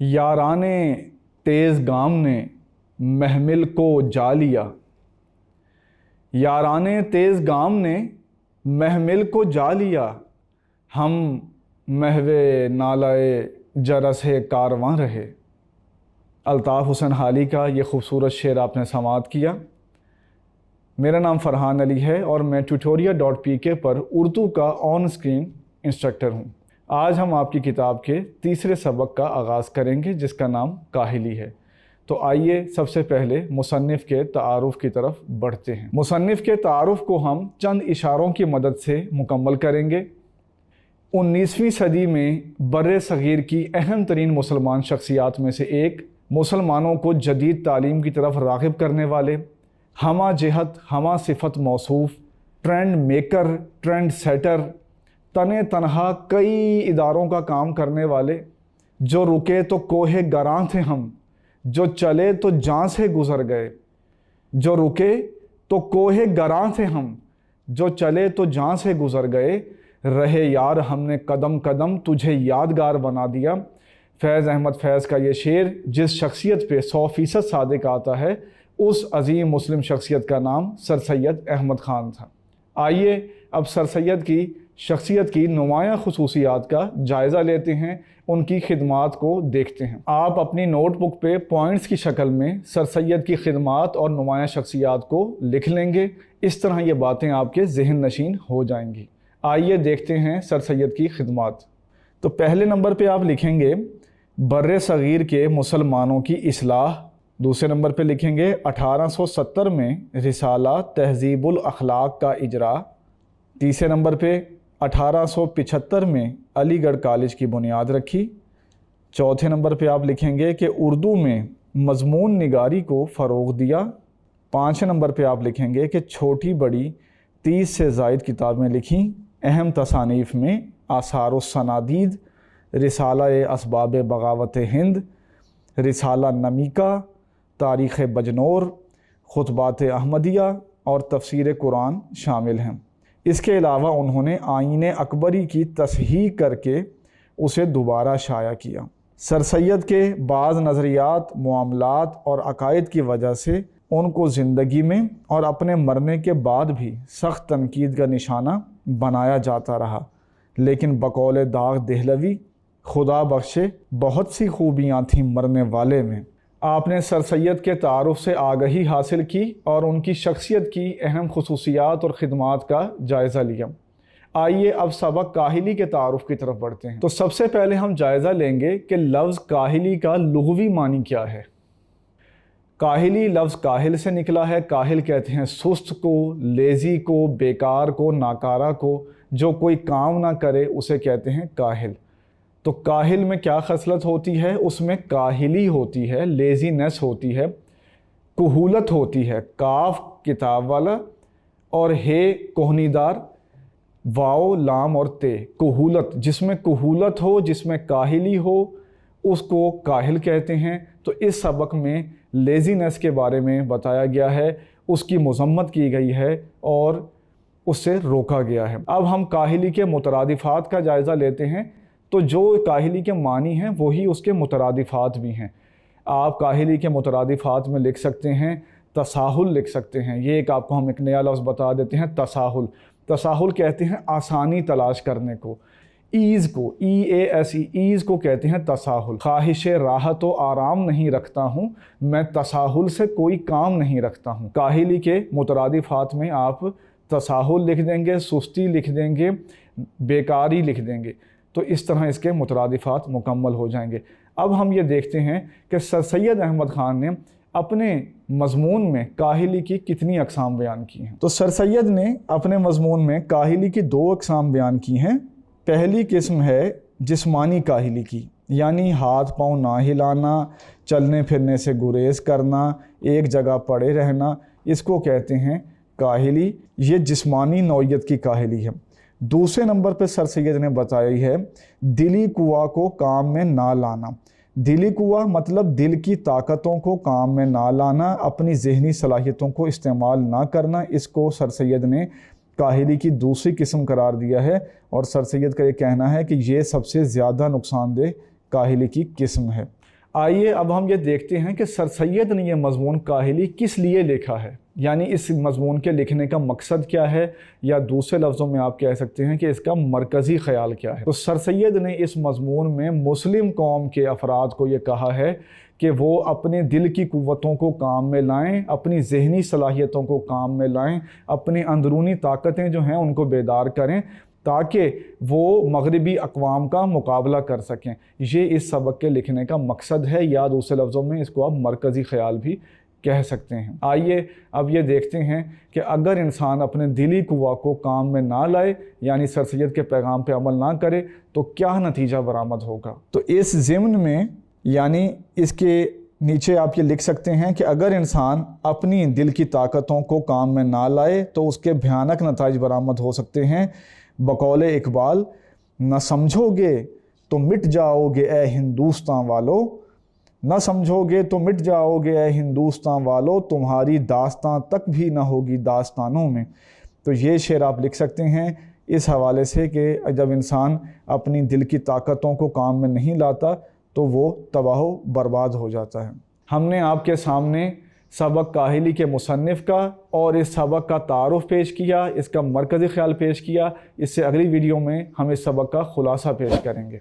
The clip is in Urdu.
یارانے تیز گام نے محمل کو جا لیا، یارانے تیز گام نے محمل کو جا لیا، ہم محو نالائے جرس کارواں رہے۔ الطاف حسین حالی کا یہ خوبصورت شعر آپ نے سماعت کیا۔ میرا نام فرحان علی ہے اور میں tutoria.pk پر اردو کا آن اسکرین انسٹرکٹر ہوں۔ آج ہم آپ کی کتاب کے تیسرے سبق کا آغاز کریں گے جس کا نام کاہلی ہے۔ تو آئیے سب سے پہلے مصنف کے تعارف کی طرف بڑھتے ہیں۔ مصنف کے تعارف کو ہم چند اشاروں کی مدد سے مکمل کریں گے۔ 19ویں صدی میں بر صغیر کی اہم ترین مسلمان شخصیات میں سے ایک، مسلمانوں کو جدید تعلیم کی طرف راغب کرنے والے، ہمہ جہت ہمہ صفت موصوف، ٹرینڈ میکر، ٹرینڈ سیٹر، تنہا کئی اداروں کا کام کرنے والے، جو رکے تو کوہ گراں تھے ہم، جو چلے تو جاں سے گزر گئے، جو رکے تو کوہ گراں تھے ہم، جو چلے تو جاں سے گزر گئے، رہے یار ہم نے قدم قدم تجھے یادگار بنا دیا۔ فیض احمد فیض کا یہ شعر جس شخصیت پہ 100% صادق آتا ہے، اس عظیم مسلم شخصیت کا نام سر سید احمد خان تھا۔ آئیے اب سر سید کی شخصیت کی نمایاں خصوصیات کا جائزہ لیتے ہیں، ان کی خدمات کو دیکھتے ہیں۔ آپ اپنی نوٹ بک پہ پوائنٹس کی شکل میں سر سید کی خدمات اور نمایاں شخصیات کو لکھ لیں گے، اس طرح یہ باتیں آپ کے ذہن نشین ہو جائیں گی۔ آئیے دیکھتے ہیں سر سید کی خدمات۔ تو پہلے نمبر پہ آپ لکھیں گے بر صغیر کے مسلمانوں کی اصلاح، دوسرے نمبر پہ لکھیں گے 1870 میں رسالہ تہذیب الاخلاق کا اجرا، تیسرے نمبر پہ 1875 میں علی گڑھ کالج کی بنیاد رکھی، چوتھے نمبر پہ آپ لکھیں گے کہ اردو میں مضمون نگاری کو فروغ دیا، پانچویں نمبر پہ آپ لکھیں گے کہ چھوٹی بڑی 30 سے زائد کتابیں لکھیں، اہم تصانیف میں آثار السنادید، رسالہ اسباب بغاوت ہند، رسالہ نمیکہ، تاریخ بجنور، خطبات احمدیہ اور تفسیر قرآن شامل ہیں۔ اس کے علاوہ انہوں نے آئین اکبری کی تصحیح کر کے اسے دوبارہ شائع کیا۔ سر سید کے بعض نظریات، معاملات اور عقائد کی وجہ سے ان کو زندگی میں اور اپنے مرنے کے بعد بھی سخت تنقید کا نشانہ بنایا جاتا رہا، لیکن بقول داغ دہلوی، خدا بخشے بہت سی خوبیاں تھیں مرنے والے میں۔ آپ نے سر سید کے تعارف سے آگہی حاصل کی اور ان کی شخصیت کی اہم خصوصیات اور خدمات کا جائزہ لیا۔ آئیے اب سبق کاہلی کے تعارف کی طرف بڑھتے ہیں۔ تو سب سے پہلے ہم جائزہ لیں گے کہ لفظ کاہلی کا لغوی معنی کیا ہے۔ کاہلی لفظ کاہل سے نکلا ہے۔ کاہل کہتے ہیں سست کو، لیزی کو، بیکار کو، ناکارہ کو، جو کوئی کام نہ کرے اسے کہتے ہیں کاہل۔ تو کاہل میں کیا خصلت ہوتی ہے؟ اس میں کاہلی ہوتی ہے، لیزینس ہوتی ہے، کہولت ہوتی ہے، کاف کتاب والا اور ہے کوہنی دار، واو لام اور تے، کہولت، جس میں کہولت ہو، جس میں کاہلی ہو اس کو کاہل کہتے ہیں۔ تو اس سبق میں لیزینس کے بارے میں بتایا گیا ہے، اس کی مذمت کی گئی ہے اور اس سے روکا گیا ہے۔ اب ہم کاہلی کے مترادفات کا جائزہ لیتے ہیں۔ تو جو کاہلی کے معنی ہیں وہی اس کے مترادفات بھی ہیں۔ آپ کاہلی کے مترادفات میں لکھ سکتے ہیں تساہل لکھ سکتے ہیں۔ یہ آپ کو ہم ایک نیا لفظ بتا دیتے ہیں، تساہل۔ تساہل کہتے ہیں آسانی تلاش کرنے کو، ایز کو، ایز کو کہتے ہیں تساہل۔ خواہش راحت و آرام نہیں رکھتا ہوں میں، تساہل سے کوئی کام نہیں رکھتا ہوں۔ کاہلی کے مترادفات میں آپ تساہل لکھ دیں گے، سستی لکھ دیں گے، بیکاری لکھ دیں گے، تو اس طرح اس کے مترادفات مکمل ہو جائیں گے۔ اب ہم یہ دیکھتے ہیں کہ سر سید احمد خان نے اپنے مضمون میں کاہلی کی کتنی اقسام بیان کی ہیں۔ تو سر سید نے اپنے مضمون میں کاہلی کی 2 اقسام بیان کی ہیں۔ پہلی قسم ہے جسمانی کاہلی کی، یعنی ہاتھ پاؤں نہ ہلانا، چلنے پھرنے سے گریز کرنا، ایک جگہ پڑے رہنا، اس کو کہتے ہیں کاہلی۔ یہ جسمانی نوعیت کی کاہلی ہے۔ دوسرے نمبر پہ سر سید نے بتائی ہے دلی قوا کو کام میں نہ لانا۔ دلی قوا مطلب دل کی طاقتوں کو کام میں نہ لانا، اپنی ذہنی صلاحیتوں کو استعمال نہ کرنا، اس کو سر سید نے کاہلی کی دوسری قسم قرار دیا ہے، اور سر سید کا یہ کہنا ہے کہ یہ سب سے زیادہ نقصان دہ کاہلی کی قسم ہے۔ آئیے اب ہم یہ دیکھتے ہیں کہ سر سید نے یہ مضمون کاہلی کس لیے لکھا ہے، یعنی اس مضمون کے لکھنے کا مقصد کیا ہے، یا دوسرے لفظوں میں آپ کہہ سکتے ہیں کہ اس کا مرکزی خیال کیا ہے۔ تو سر سید نے اس مضمون میں مسلم قوم کے افراد کو یہ کہا ہے کہ وہ اپنے دل کی قوتوں کو کام میں لائیں، اپنی ذہنی صلاحیتوں کو کام میں لائیں، اپنی اندرونی طاقتیں جو ہیں ان کو بیدار کریں تاکہ وہ مغربی اقوام کا مقابلہ کر سکیں۔ یہ اس سبق کے لکھنے کا مقصد ہے، یا دوسرے لفظوں میں اس کو آپ مرکزی خیال بھی کہہ سکتے ہیں۔ آئیے اب یہ دیکھتے ہیں کہ اگر انسان اپنے دلی قوا کو کام میں نہ لائے، یعنی سر سید کے پیغام پہ عمل نہ کرے، تو کیا نتیجہ برآمد ہوگا۔ تو اس ضمن میں یعنی اس کے نیچے آپ یہ لکھ سکتے ہیں کہ اگر انسان اپنی دل کی طاقتوں کو کام میں نہ لائے تو اس کے بھیانک نتائج برآمد ہو سکتے ہیں۔ بقول اقبال، نہ سمجھو گے تو مٹ جاؤ گے اے ہندوستان والو، نہ سمجھو گے تو مٹ جاؤ گے اے ہندوستان والو، تمہاری داستان تک بھی نہ ہوگی داستانوں میں۔ تو یہ شعر آپ لکھ سکتے ہیں اس حوالے سے کہ جب انسان اپنی دل کی طاقتوں کو کام میں نہیں لاتا تو وہ تباہ و برباد ہو جاتا ہے۔ ہم نے آپ کے سامنے سبق کاہلی کے مصنف کا اور اس سبق کا تعارف پیش کیا، اس کا مرکزی خیال پیش کیا۔ اس سے اگلی ویڈیو میں ہم اس سبق کا خلاصہ پیش کریں گے۔